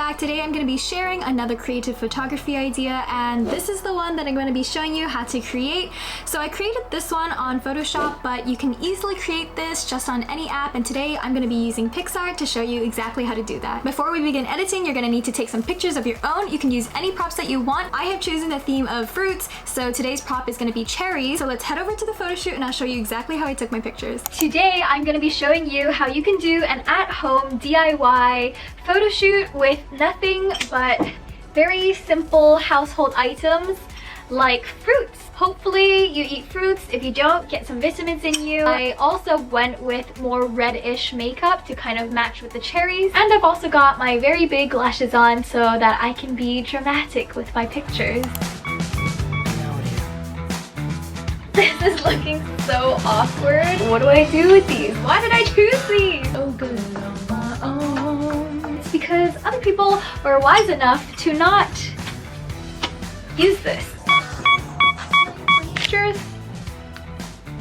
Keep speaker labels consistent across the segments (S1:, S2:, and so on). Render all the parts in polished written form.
S1: back. Today I'm going to be sharing another creative photography idea, and this is the one that I'm going to be showing you how to create. So I created this one on Photoshop, but you can easily create this just on any app, and today I'm going to be using PicsArt to show you exactly how to do that. Before we begin editing, you're going to need to take some pictures of your own. You can use any props that you want. I have chosen a theme of fruits, so today's prop is going to be cherries. So let's head over to the Photoshoot and I'll show you exactly how I took my pictures. Today I'm going to be showing you how you can do an at-home DIY photo shoot with nothing but very simple household items like fruits. Hopefully you eat fruits. If you don't, get some vitamins in you. I also went with more reddish makeup to kind of match with the cherries. And I've also got my very big lashes on so that I can be dramatic with my pictures. This is looking so awkward. What do I do with these? Why did I choose these? So good on my own. It's because other people were wise enough to not use this. Pictures.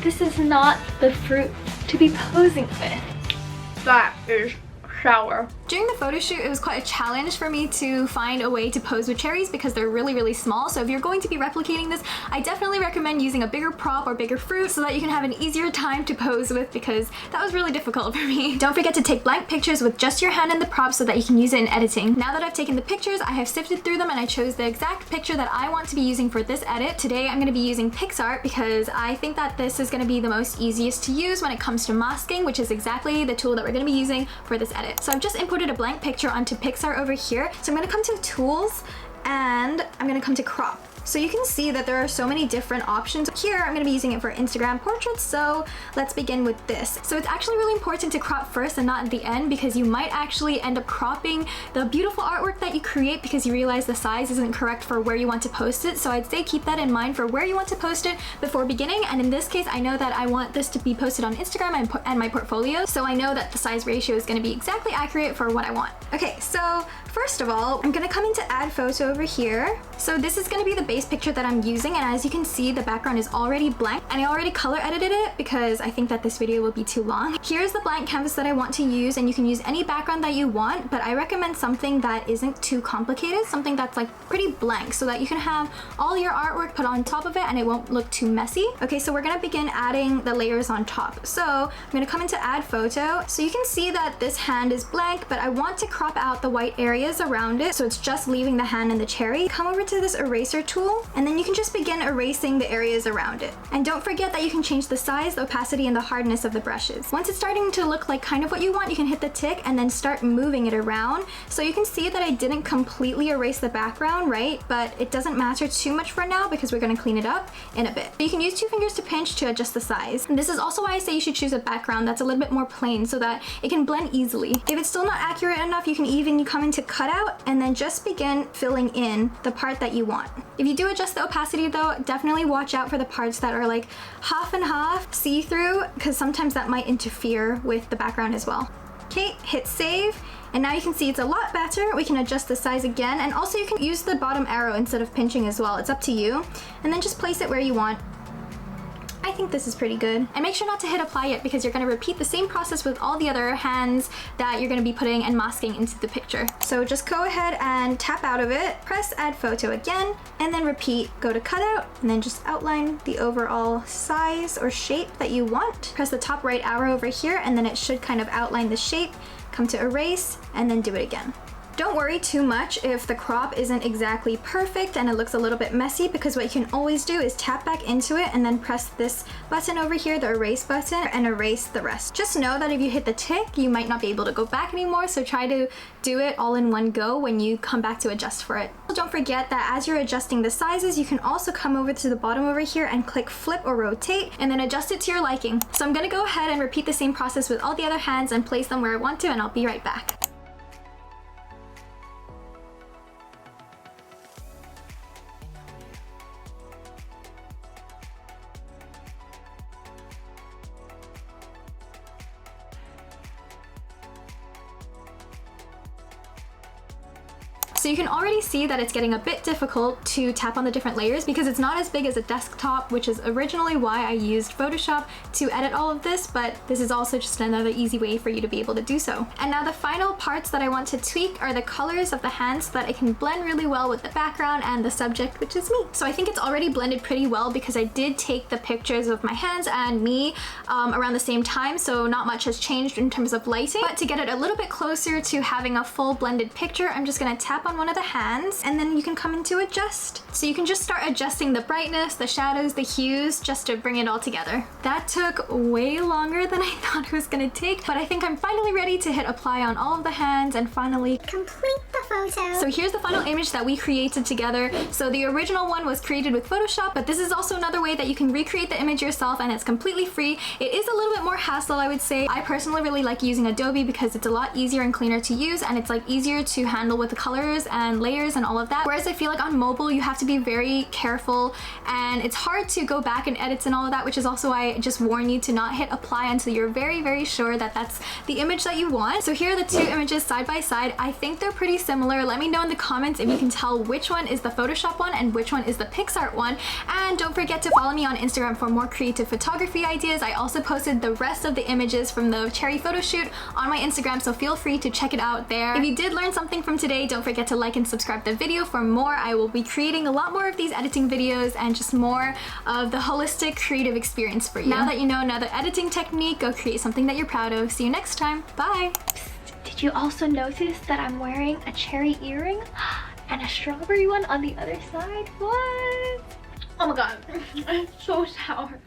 S1: This is not the fruit to be posing with. That is sour. During the photo shoot, it was quite a challenge for me to find a way to pose with cherries because they're really small. So if you're going to be replicating this, I definitely recommend using a bigger prop or bigger fruit so that you can have an easier time to pose with, because that was really difficult for me. Don't forget to take blank pictures with just your hand and the prop so that you can use it in editing. Now that I've taken the pictures, I have sifted through them and I chose the exact picture that I want to be using for this edit. Today I'm going to be using PicsArt because I think that this is going to be the most easiest to use when it comes to masking, which is exactly the tool that we're going to be using for this edit. So I've just inputted a blank picture onto PicsArt over here. So I'm going to come to tools and I'm going to come to crop. So you can see that there are so many different options. Here I'm going to be using it for Instagram portraits, so let's begin with this. So it's actually really important to crop first and not at the end, because you might actually end up cropping the beautiful artwork that you create because you realize the size isn't correct for where you want to post it. So I'd say keep that in mind for where you want to post it before beginning. And in this case, I know that I want this to be posted on Instagram and my portfolio, so I know that the size ratio is going to be exactly accurate for what I want. Okay, so first of all, I'm going to come into add photo over here. So this is going to be the base picture that I'm using, and as you can see, the background is already blank, and I already color edited it because I think that this video will be too long. Here's the blank canvas that I want to use, and you can use any background that you want, but I recommend something that isn't too complicated, something that's like pretty blank so that you can have all your artwork put on top of it and it won't look too messy. Okay, so we're going to begin adding the layers on top. So I'm going to come into add photo. So you can see that this hand is blank, but I want to crop out the white areas around it, so it's just leaving the hand and the cherry. Come over to this eraser tool, and then you can just begin erasing the areas around it. And don't forget that you can change the size, the opacity, and the hardness of the brushes. Once it's starting to look like kind of what you want, you can hit the tick and then start moving it around. So you can see that I didn't completely erase the background, right? But it doesn't matter too much for now because we're going to clean it up in a bit. You can use 2 fingers to pinch to adjust the size. And this is also why I say you should choose a background that's a little bit more plain so that it can blend easily. If it's still not accurate enough, you can even come into cutout and then just begin filling in the part that you want. If you do adjust the opacity though, definitely watch out for the parts that are like half and half see-through, because sometimes that might interfere with the background as well. Okay, hit save, and now you can see it's a lot better. We can adjust the size again, and also you can use the bottom arrow instead of pinching as well. It's up to you, and then just place it where you want. I think this is pretty good. And make sure not to hit apply yet, because you're going to repeat the same process with all the other hands that you're going to be putting and masking into the picture. So just go ahead and tap out of it, press add photo again, and then repeat. Go to cutout, and then just outline the overall size or shape that you want. Press the top right arrow over here, and then it should kind of outline the shape. Come to erase, and then do it again. Don't worry too much if the crop isn't exactly perfect and it looks a little bit messy, because what you can always do is tap back into it and then press this button over here, the erase button, and erase the rest. Just know that if you hit the tick, you might not be able to go back anymore, so try to do it all in one go when you come back to adjust for it. Don't forget that as you're adjusting the sizes, you can also come over to the bottom over here and click flip or rotate and then adjust it to your liking. So I'm going to go ahead and repeat the same process with all the other hands and place them where I want to, and I'll be right back. So you can already see that it's getting a bit difficult to tap on the different layers because it's not as big as a desktop, which is originally why I used Photoshop to edit all of this, but this is also just another easy way for you to be able to do so. And now the final parts that I want to tweak are the colors of the hands so that it can blend really well with the background and the subject, which is me. So I think it's already blended pretty well because I did take the pictures of my hands and me around the same time, so not much has changed in terms of lighting. But to get it a little bit closer to having a full blended picture, I'm just gonna tap on one of the hands and then you can come into adjust. So you can just start adjusting the brightness, the shadows, the hues, just to bring it all together. That took way longer than I thought it was gonna take, but I think I'm finally ready to hit apply on all of the hands and finally
S2: complete the photo.
S1: So here's the final image that we created together. So the original one was created with Photoshop, but this is also another way that you can recreate the image yourself, and it's completely free. It is a little bit more hassle, I would say. I personally really like using Adobe because it's a lot easier and cleaner to use, and it's like easier to handle with the colors and layers and all of that. Whereas I feel like on mobile, you have to be very careful and it's hard to go back and edit and all of that, which is also why I just warn you to not hit apply until you're very, very sure that that's the image that you want. So here are the two images side by side. I think they're pretty similar. Let me know in the comments if you can tell which one is the Photoshop one and which one is the PicsArt one. And don't forget to follow me on Instagram for more creative photography ideas. I also posted the rest of the images from the cherry photo shoot on my Instagram, so feel free to check it out there. If you did learn something from today, don't forget to like and subscribe the video for more. I will be creating a lot more of these editing videos and just more of the holistic creative experience for you. Now that you know another editing technique, go create something that you're proud of. See you next time. Bye! Did you also notice that I'm wearing a cherry earring and a strawberry one on the other side? What? Oh my god, it's so sour.